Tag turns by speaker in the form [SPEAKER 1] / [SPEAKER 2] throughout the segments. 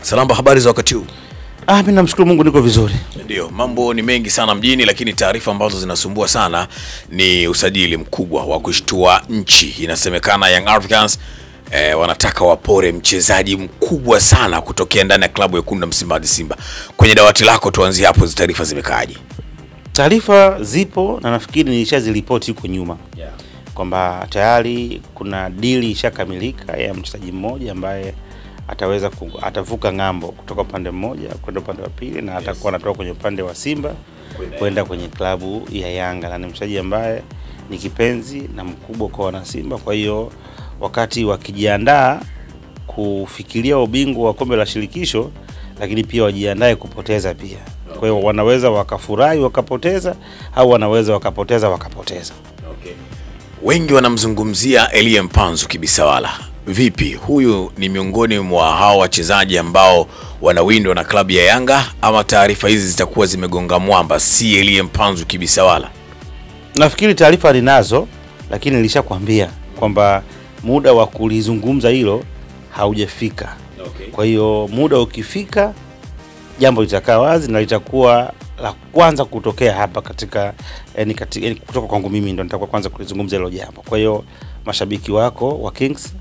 [SPEAKER 1] Salamba, habari za wakati huu?
[SPEAKER 2] Mimi namshukuru Mungu niko vizuri.
[SPEAKER 1] Ndio, mambo ni mengi sana mjini, lakini taarifa ambazo zinasumbua sana ni usajili mkubwa wa kushtua nchi. Inasemekana Young Africans wanataka wapore mchezaji mkubwa sana kutokea ndani ya klabu ya Wekundu wa Msimbazi Simba. Kwenye dawati lako tuanzie hapo, hizo taarifa zimekaaje?
[SPEAKER 2] Taarifa zipo na nafikiri nilishaziripoti huko nyuma. Kwamba tayari kuna deal ishakamilika ya mchezaji mmoja ambaye atavuka ngambo kutoka upande mmoja kwenda upande wa pili, na atakuwa anatoka kwenye upande wa Simba kwenda kwenye klabu ya Yanga, na ni mchezaji ambaye ni kipenzi na mkubwa kwa wana Simba. Kwa hiyo wakati wakijiandaa kufikiria ubingwa wa kombe la shirikisho, lakini pia wajiandae kupoteza pia. Kwa hiyo wanaweza wakafurahi wakapoteza, au wanaweza wakapoteza wakapoteza.
[SPEAKER 1] Wengi wanamzungumzia Elie Mpanzu Kibisawala. Vipi, huyu ni miongoni mwa hao wachezaji ambao wanawindwa na klabu ya Yanga, ama taarifa hizi zitakuwa zimegonga mwamba, si Elie Mpanzu Kibisawala?
[SPEAKER 2] Nafikiri taarifa ninazo, lakini nilishakwambia kwamba muda wa kulizungumza hilo haujafika. Kwa hiyo muda ukifika, jambo litakaa wazi na litakuwa la kwanza kutokea hapa katika kutoka kwangu mimi, ndio nitakuwa kwanza kulizungumza hilo jambo. Kwa hiyo mashabiki wako wa Kings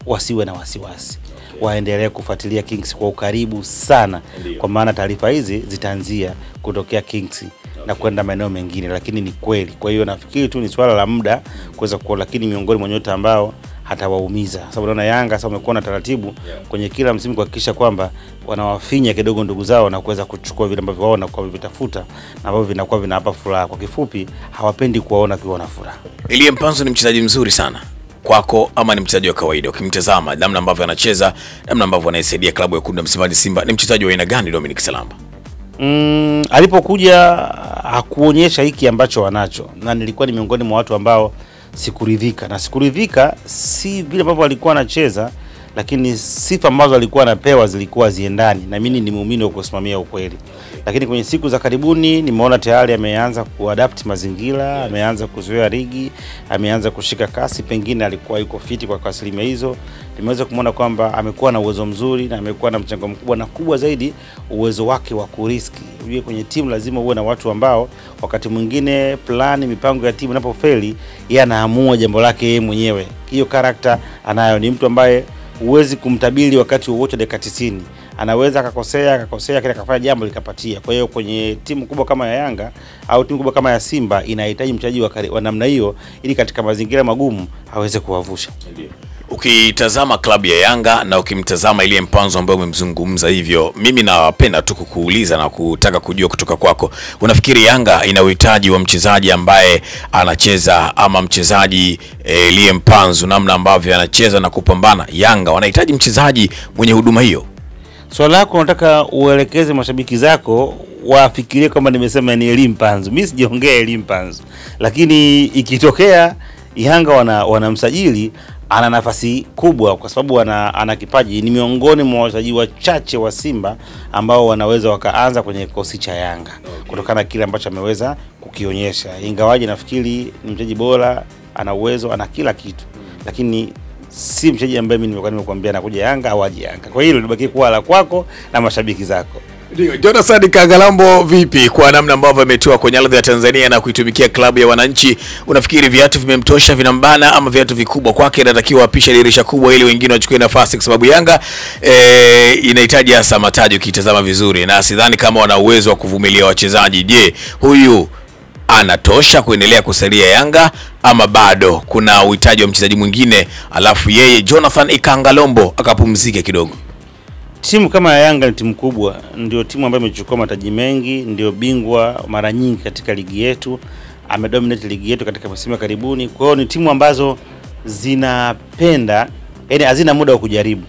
[SPEAKER 2] wasiwe na wasiwasi. Waendelee kufuatilia Kings kwa ukaribu sana, kwa maana taarifa hizi zitaanzia kutokea Kings na kwenda maeneo mengine, lakini ni kweli. Kwa hiyo nafikiri tu ni swala la muda kuweza kuona, lakini miongoni mwa nyota ambao hatawaumiza, sababu naona Yanga sasa wamekuwa na taratibu kwenye kila msimu kuhakikisha kwamba wanawafinya kidogo ndugu zao na kuweza kuchukua vile ambavyo wao na kwa vitafuta na ambavyo vinakuwa vinawapa furaha. Kwa kifupi, hawapendi kuwaona kiwa na furaha.
[SPEAKER 1] Elie Mpanzu ni mchezaji mzuri sana kwako, ama ni mchezaji wa kawaida? Ukimtazama namna ambavyo anacheza, namna ambavyo anaisaidia klabu ya Wekundu wa Msimbazi Simba, ni mchezaji wa aina gani Dominic Salamba?
[SPEAKER 2] Alipokuja hakuonyesha hiki ambacho wanacho, na nilikuwa ni miongoni mwa watu ambao sikuridhika. Na sikuridhika si vile ambavyo alikuwa anacheza, lakini sifa ambazo alikuwa anapewa zilikuwa ziendani, na mimi ni muumini wa kusimamia ukweli. Lakini kwenye siku za karibuni nimeona tayari ameanza kuadapt mazingira, ameanza kuzoea ligi, ameanza kushika kasi. Pengine alikuwa yuko fiti kwa asilimia hizo. Nimeweza kumuona kwamba amekuwa na uwezo mzuri na amekuwa na mchango mkubwa, na kubwa zaidi uwezo wake wa kuriski. Unajua kwenye timu lazima uwe na watu ambao wakati mwingine plani, mipango ya timu inapofeli, yeye anaamua jambo lake yeye mwenyewe. Hiyo character anayo. Ni mtu ambaye huwezi kumtabiri wakati wowote dakika 90. Anaweza akakosea kile akafanya jambo likapatia. Kwa hiyo kwenye timu kubwa kama ya Yanga au timu kubwa kama ya Simba inahitaji mchezaji wa namna hiyo, ili katika mazingira magumu aweze kuwavusha.
[SPEAKER 1] Ukitazama klabu ya Yanga na ukimtazama Elie Mpanzu ambaye umemzungumza hivyo, mimi napenda tu kukuuliza na kutaka kujua kutoka kwako, unafikiri Yanga ina uhitaji wa mchezaji ambaye anacheza, ama mchezaji Elie Mpanzu namna ambavyo anacheza na kupambana, Yanga wanahitaji mchezaji mwenye huduma hiyo?
[SPEAKER 2] Swala lako nataka uelekeze mashabiki zako wafikirie kwamba nimesema ni Elie Mpanzu. Mimi sijaongea Elie Mpanzu. Lakini ikitokea Yanga wanamsajili, ana nafasi kubwa kwa sababu ana kipaji. Ni miongoni mwa wachezaji wachache wa Simba ambao wanaweza wakaanza kwenye kikosi cha Yanga kutokana na kile ambacho ameweza kukionyesha. Ingawaje nafikiri ni mchezaji bora, ana uwezo, ana kila kitu, lakini si mchezaji ambaye mimi nimekuambia anakuja Yanga au aje Yanga. Kwa hiyo libaki kuwa la kwako na mashabiki zako.
[SPEAKER 1] Ndio, Jonathan Kangalambo, vipi kwa namna ambavyo ametoa kwenye ardhi ya Tanzania na kuitumikia klabu ya wananchi? Unafikiri viatu vimemtosha, vinambana, ama viatu vikubwa kwake inatakiwa apisha dirisha kubwa ili wengine wachukue nafasi, kwa sababu Yanga inahitaji hasa mataji ukitazama vizuri, na sidhani kama wana uwezo wa kuvumilia wachezaji. Je, huyu anatosha kuendelea kusalia Yanga, ama bado kuna uhitaji wa mchezaji mwingine, alafu yeye Jonathan Kangalambo akapumzike kidogo?
[SPEAKER 2] Timu kama ya Yanga ni timu kubwa, ndio timu ambayo imechukua mataji mengi, ndio bingwa mara nyingi katika ligi yetu, amedominate ligi yetu katika msimu wa karibuni. Kwa hiyo ni timu ambazo zinapenda, yani hazina muda wa kujaribu.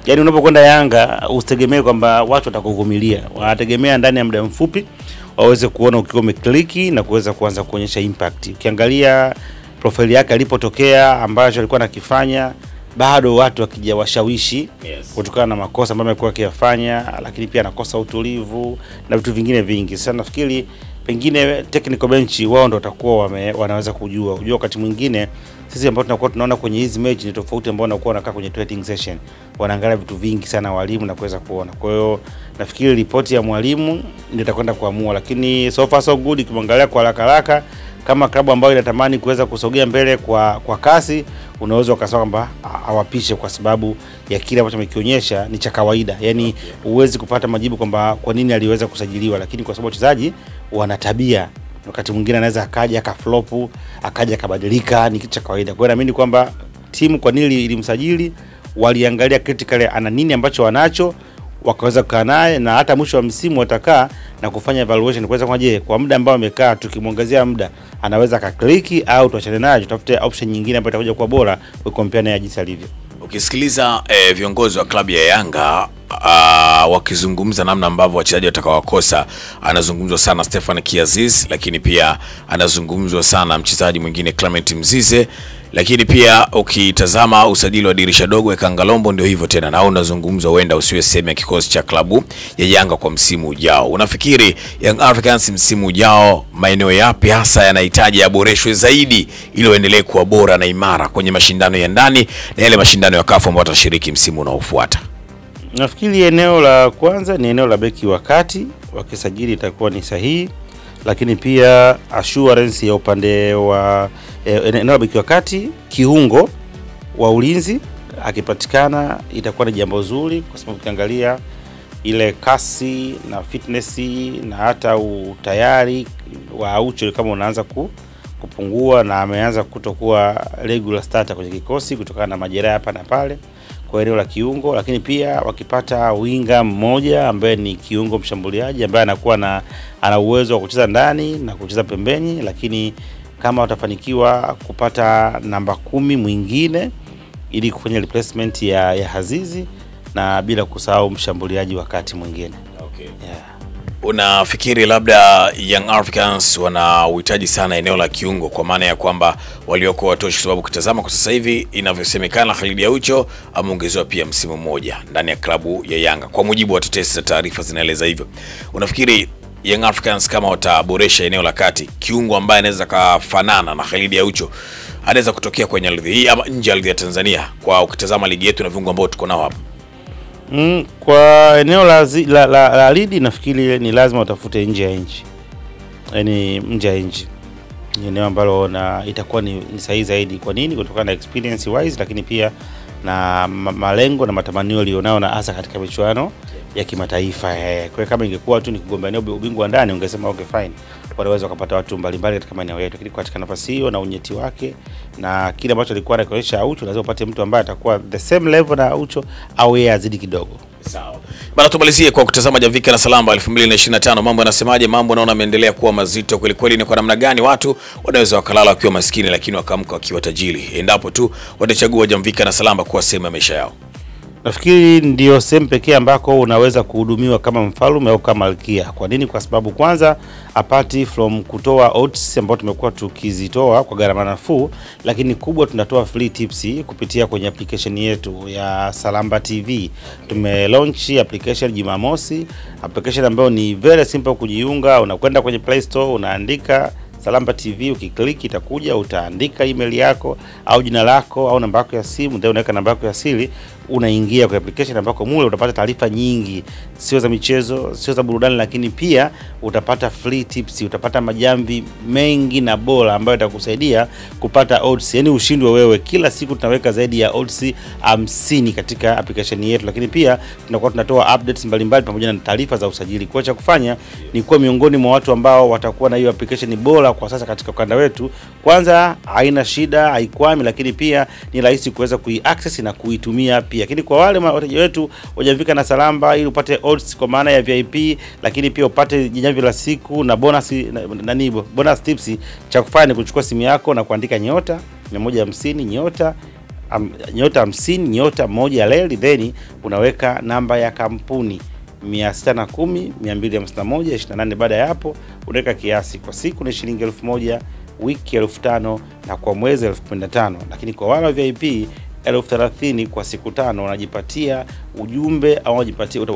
[SPEAKER 2] Yani unapokwenda Yanga usitegemee kwamba watu watakuvumilia, wanategemea ndani ya muda mfupi waweze kuona ukiwa umekliki na kuweza kuanza kuonyesha impact. Ukiangalia profile yake alipotokea ambacho alikuwa anakifanya, bado watu wakijawashawishi kutokana na makosa ambayo amekuwa akiyafanya, lakini pia anakosa utulivu na vitu vingine vingi. Sasa nafikiri pengine technical bench wao ndio watakuwa wanaweza kujua wakati mwingine sisi ambao tunakuwa tunaona kwenye hizi mechi ni tofauti ambao wanakuwa wanakaa kwenye training session, wanaangalia vitu vingi sana walimu na kuweza kuona. Kwa hiyo nafikiri ripoti ya mwalimu ndio itakwenda kuamua, lakini so far so good ukimwangalia kwa haraka kama klabu ambayo inatamani kuweza kusogea mbele kwa kasi, unaweza ukasema kwamba awapishe kwa sababu ya kile ambacho amekionyesha ni cha kawaida. Yaani uwezi kupata majibu kwamba kwa nini aliweza kusajiliwa, lakini kwa sababu wachezaji wana tabia, wakati mwingine anaweza akaja akaflopu, akaja akabadilika, ni kitu cha kawaida. Kwa hiyo naamini kwamba timu kwa nini ilimsajili, waliangalia critically ana nini ambacho wanacho, wakaweza kukaa naye, na hata mwisho wa msimu watakaa na kufanya evaluation kuweza kwa je, kwa muda ambao amekaa tukimwongezea muda anaweza akakliki au tuachane naye tutafute option nyingine ambayo itakuja kuwa bora kukompea na jinsi alivyo.
[SPEAKER 1] Ukisikiliza viongozi wa klabu ya Yanga wakizungumza namna ambavyo wachezaji watakaowakosa, anazungumzwa sana Stefan Kiaziz, lakini pia anazungumzwa sana mchezaji mwingine Clement Mzize, lakini pia ukitazama usajili wa dirisha dogo Ekangalombo ndio hivyo tena, na unazungumzwa huenda usiwe sehemu ya kikosi cha klabu ya Yanga kwa msimu ujao. Unafikiri Young Africans msimu ujao maeneo yapi hasa yanahitaji yaboreshwe zaidi ili waendelee kuwa bora na imara kwenye mashindano ya ndani na yale mashindano ya CAF ambayo watashiriki msimu unaofuata?
[SPEAKER 2] Nafikiri eneo la kwanza ni eneo la beki wakati, wakisajili itakuwa ni sahihi, lakini pia assurance ya upande wa eneo la beki wakati, kiungo wa ulinzi akipatikana itakuwa ni jambo zuri, kwa sababu ukiangalia ile kasi na fitness na hata utayari wa Aucho kama unaanza kupungua na ameanza kutokuwa regular starter kwenye kikosi kutokana na majeraha hapa na pale kwa eneo la kiungo. Lakini pia wakipata winga mmoja ambaye ni kiungo mshambuliaji ambaye anakuwa ana uwezo wa kucheza ndani na kucheza pembeni, lakini kama watafanikiwa kupata namba 10 mwingine ili kufanya replacement ya Hazizi, na bila kusahau mshambuliaji wakati mwingine.
[SPEAKER 1] Okay. Yeah. Unafikiri labda Young Africans wana uhitaji sana eneo la kiungo, kwa maana ya kwamba walioko watoshi, kwa sababu kutazama kwa sasa hivi inavyosemekana Khalid Aucho ameongezewa pia msimu mmoja ndani ya klabu ya Yanga, kwa mujibu wa tetesi za taarifa zinaeleza hivyo. Unafikiri Young Africans kama wataboresha eneo la kati, kiungo ambaye anaweza kafanana na Khalid Aucho anaweza kutokea kwenye ardhi hii ama nje ya ardhi ya Tanzania, kwa ukitazama ligi yetu na viungo ambao tuko nao hapa?
[SPEAKER 2] Kwa eneo la lidi nafikiri ni lazima utafute nje ya nchi. Yaani nje ya nchi ni eneo ambalo itakuwa ni sahihi zaidi. Kwa nini? Kutokana na experience wise, lakini pia na malengo na matamanio alionao na hasa katika michuano ya kimataifa. Kwa kama ingekuwa tu ni kugombania ubingwa ndani ungesema okay fine, wanaweza kupata watu mbalimbali katika maeneo yetu, lakini katika nafasi hiyo na unyeti wake na kile ambacho alikuwa anakoesha Aucho, lazima upate mtu ambaye atakuwa the same level na Aucho au yeye azidi kidogo.
[SPEAKER 1] Sawa. Bana, tumalizie kwa kutazama Javika na Salamba 2025. Mambo yanasemaje? Mambo naona yameendelea kuwa mazito kweli kweli. Ni kwa namna gani watu wanaweza wakalala wakiwa maskini lakini wakaamka wakiwa tajiri endapo tu watachagua Javika na Salamba kuwa sehemu ya maisha yao?
[SPEAKER 2] Nafikiri ndio sehemu pekee ambako unaweza kuhudumiwa kama mfalme au kama malkia. Kwa nini? Kwa sababu kwanza, apart from kutoa odds ambazo tumekuwa tukizitoa kwa gharama nafuu, lakini kubwa tunatoa free tips kupitia kwenye application yetu ya Salamba TV. Tumelaunch application Jumamosi, application ambayo ni very simple kujiunga. Unakwenda kwenye Play Store, unaandika Salamba TV, ukiklik itakuja, utaandika email yako au jina lako au namba yako ya simu, ndio unaweka namba yako ya siri, unaingia kwa application ambako mule utapata taarifa nyingi, sio za michezo, sio za burudani, lakini pia utapata free tips, utapata majamvi mengi na bora ambayo itakusaidia kupata odds. Yaani ushindi wewe, kila siku tunaweka zaidi ya odds 50 katika application yetu, lakini pia tunakuwa tunatoa updates mbalimbali pamoja na taarifa za usajili. Kwa cha kufanya ni kuwa miongoni mwa watu ambao watakuwa na hiyo application bora kwa sasa katika ukanda wetu. Kwanza haina shida, haikwami, lakini pia ni rahisi kuweza kuiaccess na kuitumia pia. Lakini kwa wale wateja wetu wajavika na Salamba, ili upate odds kwa maana ya VIP, lakini pia upate jamvi la siku na bonus bonus tips, cha kufanya ni kuchukua simu yako na kuandika nyota 150 nyota 50 nyota 1 leli, then unaweka namba ya kampuni 610 251 28. Baada ya hapo unaweka kiasi, kwa siku ni shilingi 1000, wiki 1500 na kwa mwezi 1015. Lakini kwa wale wa VIP 30,000 kwa siku 5 unajipatia ujumbe au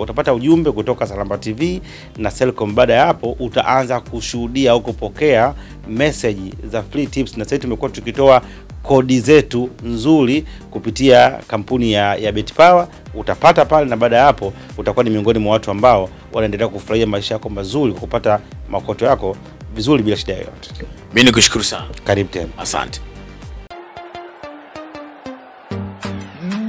[SPEAKER 2] utapata ujumbe kutoka Salamba TV na Selcom. Baada ya hapo utaanza kushuhudia au kupokea message za free tips, na sasa tumekuwa tukitoa kodi zetu nzuri kupitia kampuni ya BetPawa. Utapata pale, na baada ya hapo utakuwa ni miongoni mwa watu ambao wanaendelea kufurahia maisha yako mazuri, kupata makoto yako vizuri bila shida yoyote.
[SPEAKER 1] Mimi nikushukuru sana.
[SPEAKER 2] Karibu tena.
[SPEAKER 1] Asante.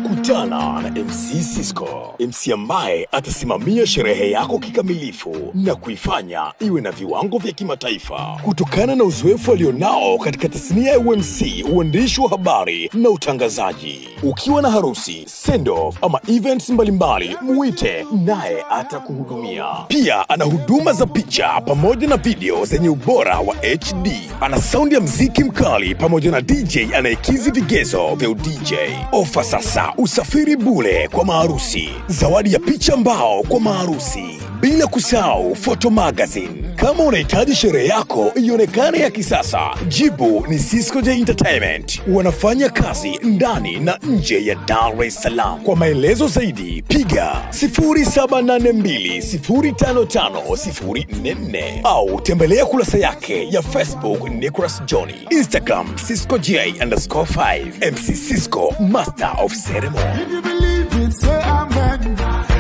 [SPEAKER 3] Kutana na MC Sisco, MC ambaye atasimamia sherehe yako kikamilifu na kuifanya iwe na viwango vya kimataifa. Kutokana na uzoefu alionao katika tasnia ya UMC, uandishi wa habari na utangazaji. Ukiwa na harusi, send off ama events mbalimbali, muite naye atakuhudumia. Pia ana huduma za picha pamoja na video zenye ubora wa HD. Ana sound ya mziki mkali pamoja na DJ anayekizi vigezo vya DJ. Ofa sasa, usafiri bure kwa maharusi, zawadi ya picha mbao kwa maharusi, bila kusahau photo magazine. Kama unahitaji sherehe yako ionekane ya kisasa, jibu ni Sisco J Entertainment. Wanafanya kazi ndani na nje ya Dar es Salaam. Kwa maelezo zaidi piga 0782055044 au tembelea kurasa yake ya Facebook Nicholas Johnny, Instagram Sisco J_5. MC Sisco, Master of Ceremony.